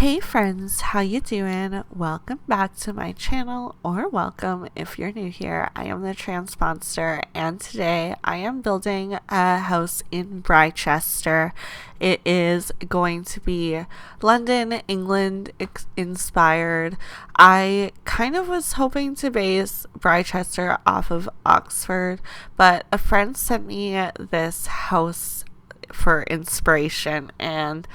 Hey friends, how you doing? Welcome back to my channel, or welcome if you're new here. I am the TheTranspondster, and today I am building a house in Britechester. It is going to be London, England inspired. I kind of was hoping to base Britechester off of Oxford, but a friend sent me this house for inspiration, and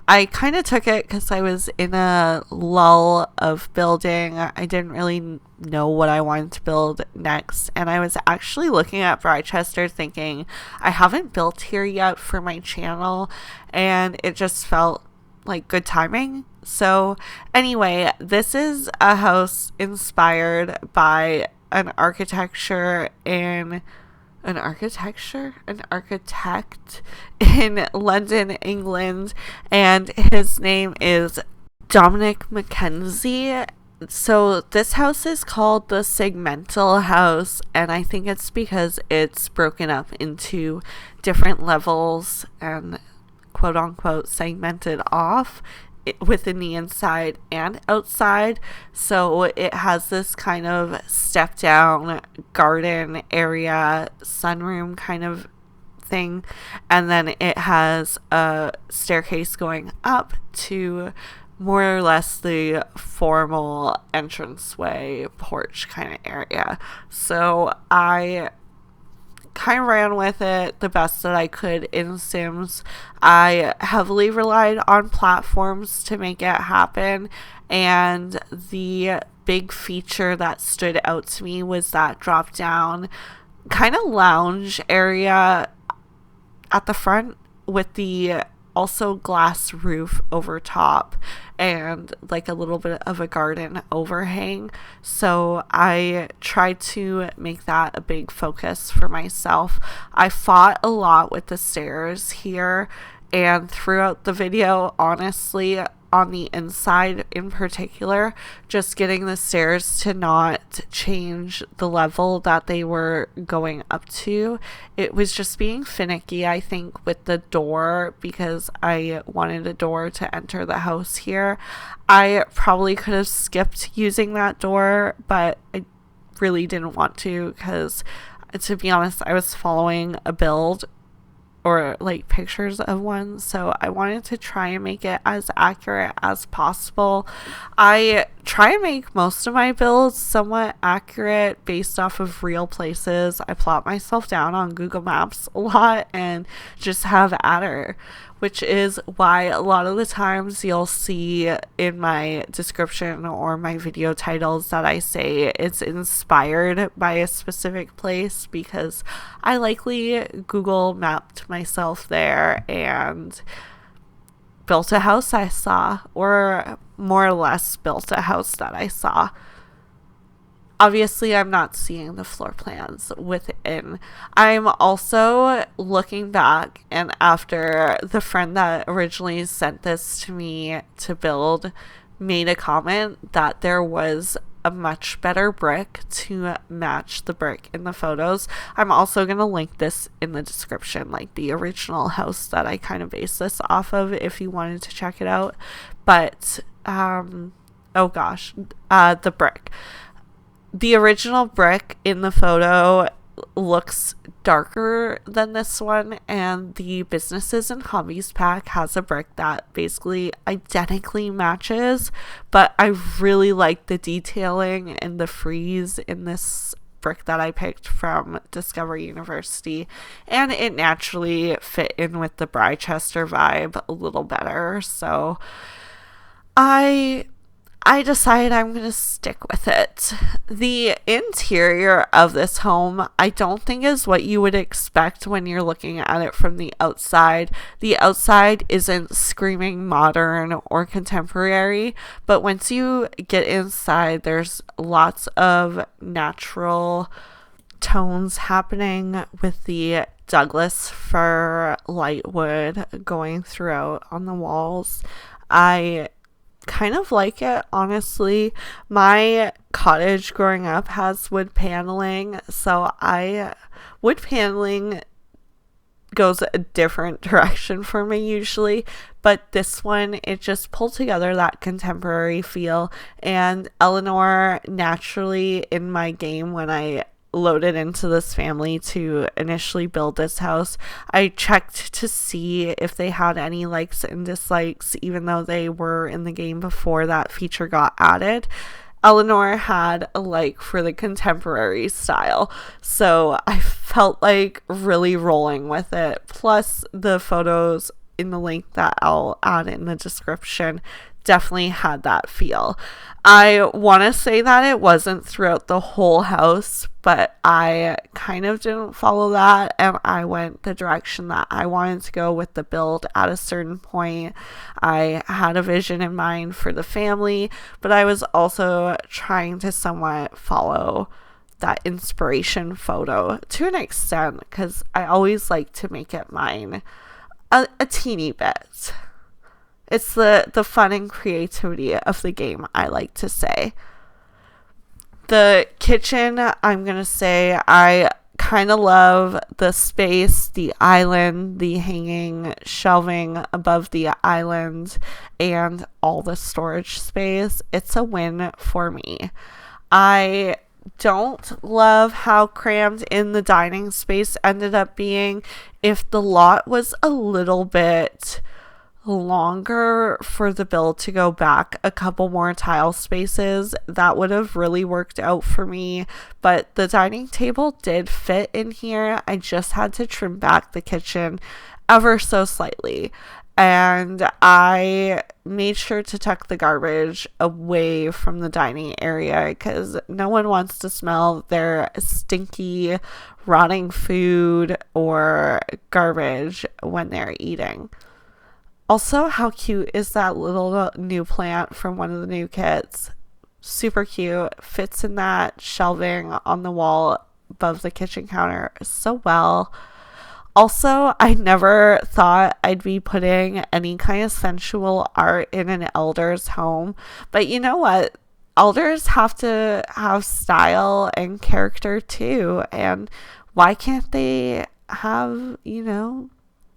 I kind of took it because I was in a lull of building. I didn't really know what I wanted to build next, and I was actually looking at Britechester thinking I haven't built here yet for my channel, and it just felt like good timing. So anyway, this is a house inspired by an architect in London, England, and his name is Dominic Mackenzie. So this house is called the Segmental house, and I think it's because it's broken up into different levels and quote unquote segmented off within the inside and outside. So it has this kind of step down garden area, sunroom kind of thing, and then it has a staircase going up to more or less the formal entranceway porch kind of area. So I kind of ran with it the best that I could in Sims. I heavily relied on platforms to make it happen, and the big feature that stood out to me was that drop down kind of lounge area at the front with the also glass roof over top and like a little bit of a garden overhang. So I tried to make that a big focus for myself. I fought a lot with the stairs here and throughout the video, honestly, on the inside in particular, just getting the stairs to not change the level that they were going up to. It was just being finicky, I think, with the door, because I wanted a door to enter the house here. I probably could have skipped using that door, but I really didn't want to because, to be honest, I was following a build or like pictures of one, so I wanted to try and make it as accurate as possible. I try and make most of my builds somewhat accurate based off of real places. I plot myself down on Google Maps a lot and just have adder, which is why a lot of the times you'll see in my description or my video titles that I say it's inspired by a specific place, because I likely Google mapped myself there and built a house I saw, or more or less built a house that I saw. Obviously, I'm not seeing the floor plans within. I'm also looking back, and after the friend that originally sent this to me to build made a comment that there was a much better brick to match the brick in the photos. I'm also going to link this in the description, like the original house that I kind of based this off of, if you wanted to check it out. But, the brick. The original brick in the photo looks darker than this one, and the Businesses and Hobbies pack has a brick that basically identically matches, but I really like the detailing and the frieze in this brick that I picked from Discovery University, and it naturally fit in with the Britechester vibe a little better. So I decided I'm going to stick with it. The interior of this home, I don't think is what you would expect when you're looking at it from the outside. The outside isn't screaming modern or contemporary, but once you get inside, there's lots of natural tones happening with the Douglas fir lightwood going throughout on the walls. I kind of like it, honestly. My cottage growing up has wood paneling, so wood paneling goes a different direction for me usually, but this one, it just pulled together that contemporary feel. And Eleanor, naturally in my game, when I loaded into this family to initially build this house, I checked to see if they had any likes and dislikes, even though they were in the game before that feature got added. Eleanor had a like for the contemporary style, so I felt like really rolling with it. Plus, the photos in the link that I'll add in the description definitely had that feel. I want to say that it wasn't throughout the whole house, but I kind of didn't follow that, and I went the direction that I wanted to go with the build at a certain point. I had a vision in mind for the family, but I was also trying to somewhat follow that inspiration photo to an extent, because I always like to make it mine a teeny bit. It's the fun and creativity of the game, I like to say. The kitchen, I'm going to say I kind of love the space, the island, the hanging shelving above the island, and all the storage space. It's a win for me. I don't love how crammed in the dining space ended up being. If the lot was a little bit longer for the build to go back a couple more tile spaces, that would have really worked out for me. But the dining table did fit in here. I just had to trim back the kitchen ever so slightly, and I made sure to tuck the garbage away from the dining area, because no one wants to smell their stinky rotting food or garbage when they're eating. Also, how cute is that little new plant from one of the new kits? Super cute. Fits in that shelving on the wall above the kitchen counter so well. Also, I never thought I'd be putting any kind of sensual art in an elder's home. But you know what? Elders have to have style and character too. And why can't they have,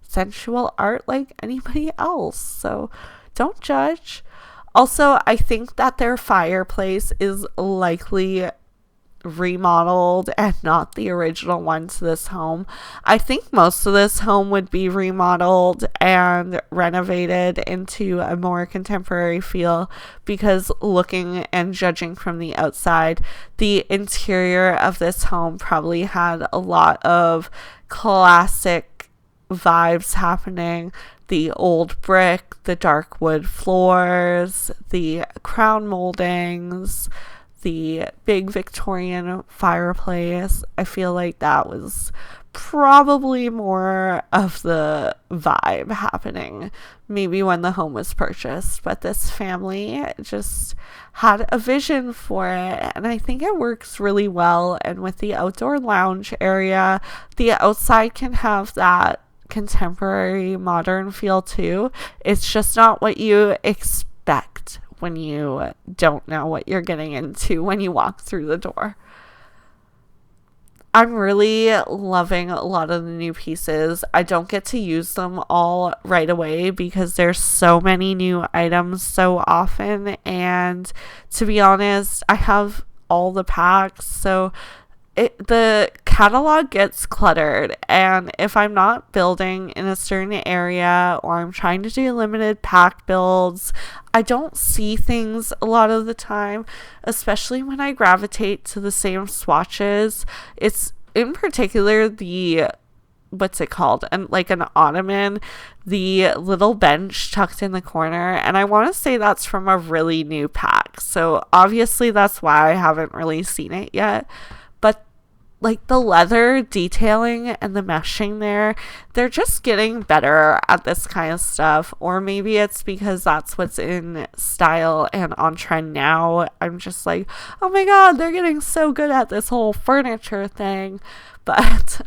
sensual art like anybody else? So don't judge. Also, I think that their fireplace is likely remodeled and not the original one to this home. I think most of this home would be remodeled and renovated into a more contemporary feel, because looking and judging from the outside, the interior of this home probably had a lot of classic vibes happening. The old brick, the dark wood floors, the crown moldings, the big Victorian fireplace. I feel like that was probably more of the vibe happening maybe when the home was purchased, but this family just had a vision for it, and I think it works really well. And with the outdoor lounge area, the outside can have that contemporary modern feel too. It's just not what you expect when you don't know what you're getting into when you walk through the door. I'm really loving a lot of the new pieces. I don't get to use them all right away because there's so many new items so often, and to be honest, I have all the packs, so the catalog gets cluttered, and if I'm not building in a certain area or I'm trying to do limited pack builds, I don't see things a lot of the time, especially when I gravitate to the same swatches. It's in particular the what's it called, and like an ottoman, the little bench tucked in the corner, and I want to say that's from a really new pack, so obviously that's why I haven't really seen it yet. But like the leather detailing and the meshing there, they're just getting better at this kind of stuff. Or maybe it's because that's what's in style and on trend now. I'm just like, oh my god, they're getting so good at this whole furniture thing. But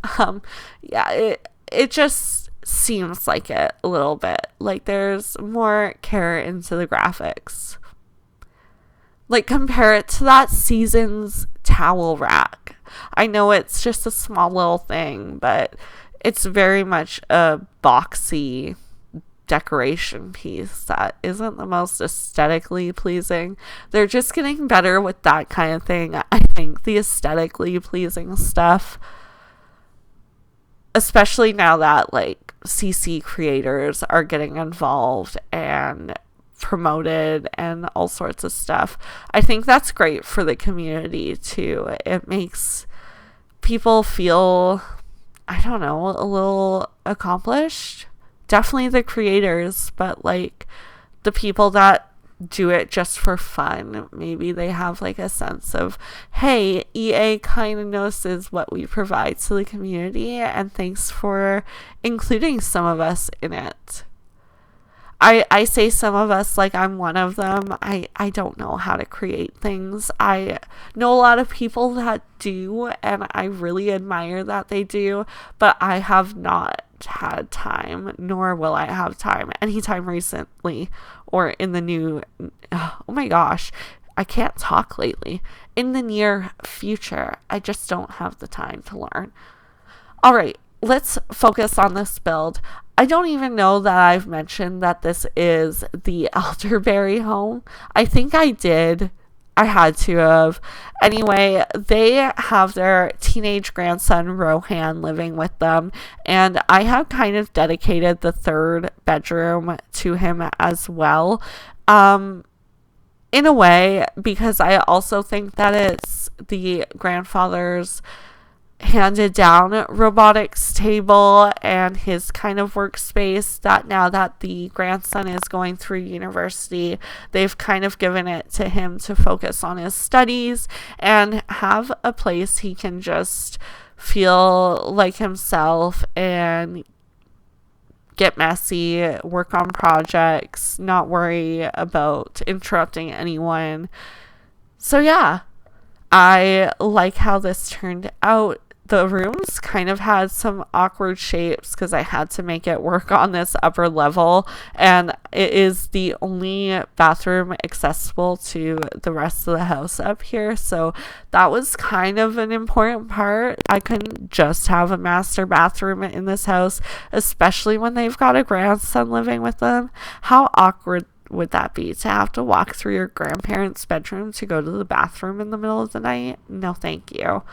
yeah, it just seems like it a little bit. Like there's more care into the graphics. Like compare it to that Seasons towel rack. I know it's just a small little thing, but it's very much a boxy decoration piece that isn't the most aesthetically pleasing. They're just getting better with that kind of thing. I think the aesthetically pleasing stuff, especially now that like CC creators are getting involved and promoted and all sorts of stuff, I think that's great for the community too. It makes people feel, I don't know, a little accomplished. Definitely the creators, but like the people that do it just for fun, maybe they have like a sense of, hey, EA kind of notices what we provide to the community, and thanks for including some of us in it. I say some of us like I'm one of them. I don't know how to create things. I know a lot of people that do, and I really admire that they do, but I have not had time, nor will I have time anytime recently or in the new, oh my gosh, I can't talk lately, in the near future. I just don't have the time to learn. All right, let's focus on this build. I don't even know that I've mentioned that this is the Elderberry home. I think I did. I had to have. Anyway, they have their teenage grandson, Rohan, living with them. And I have kind of dedicated the third bedroom to him as well. In a way, because I also think that it's the grandfather's handed down robotics table and his kind of workspace, that now that the grandson is going through university, they've kind of given it to him to focus on his studies and have a place he can just feel like himself and get messy, work on projects, not worry about interrupting anyone. So yeah, I like how this turned out. The rooms kind of had some awkward shapes because I had to make it work on this upper level, and it is the only bathroom accessible to the rest of the house up here, so that was kind of an important part. I couldn't just have a master bathroom in this house, especially when they've got a grandson living with them. How awkward would that be to have to walk through your grandparents' bedroom to go to the bathroom in the middle of the night? No, thank you.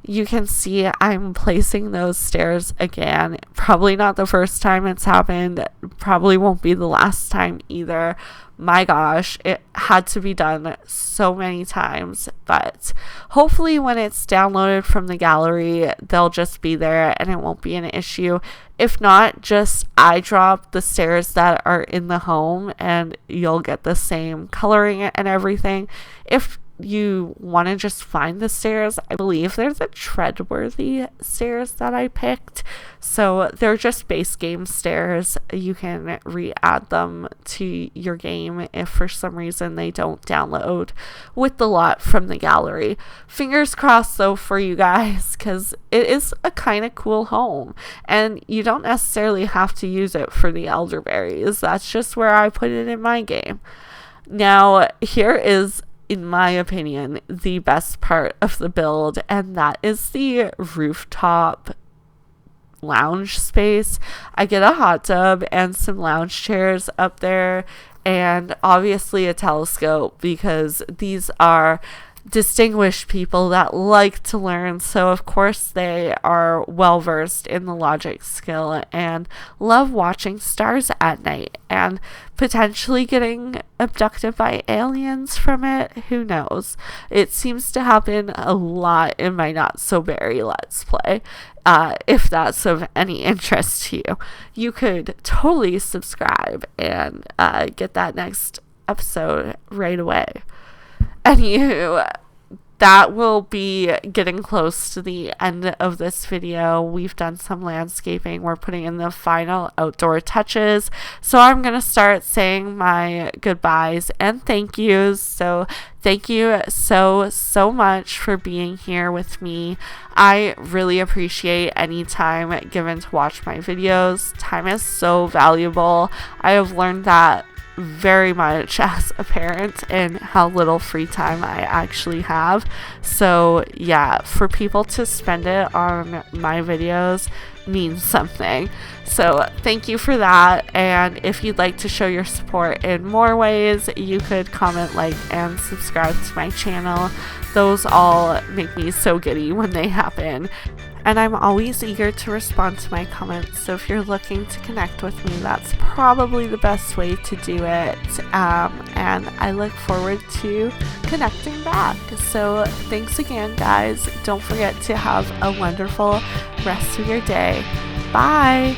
You can see I'm placing those stairs again. Probably not the first time it's happened. Probably won't be the last time either. My gosh, it had to be done so many times. But hopefully when it's downloaded from the gallery, they'll just be there and it won't be an issue. If not, just eye drop the stairs that are in the home and you'll get the same coloring and everything. If you want to just find the stairs, I believe they're the tread-worthy stairs that I picked, so they're just base game stairs. You can re-add them to your game if for some reason they don't download with the lot from the gallery. Fingers crossed though for you guys, because it is a kind of cool home and you don't necessarily have to use it for the elderberries. That's just where I put it in my game. Now here is, in my opinion, the best part of the build, and that is the rooftop lounge space. I get a hot tub and some lounge chairs up there, and obviously a telescope, because these are distinguished people that like to learn, so of course they are well versed in the logic skill and love watching stars at night and potentially getting abducted by aliens from it. Who knows? It seems to happen a lot in my Not So Berry Let's Play. If that's of any interest to you, you could totally subscribe and get that next episode right away. Anywho, that will be getting close to the end of this video. We've done some landscaping. We're putting in the final outdoor touches. So I'm going to start saying my goodbyes and thank yous. So thank you so much for being here with me. I really appreciate any time given to watch my videos. Time is so valuable. I have learned that very much as a parent and how little free time I actually have. So yeah, for people to spend it on my videos means something. So thank you for that. And if you'd like to show your support in more ways, you could comment, like, and subscribe to my channel. Those all make me so giddy when they happen. And I'm always eager to respond to my comments, so if you're looking to connect with me, that's probably the best way to do it. And I look forward to connecting back. So thanks again, guys. Don't forget to have a wonderful rest of your day. Bye!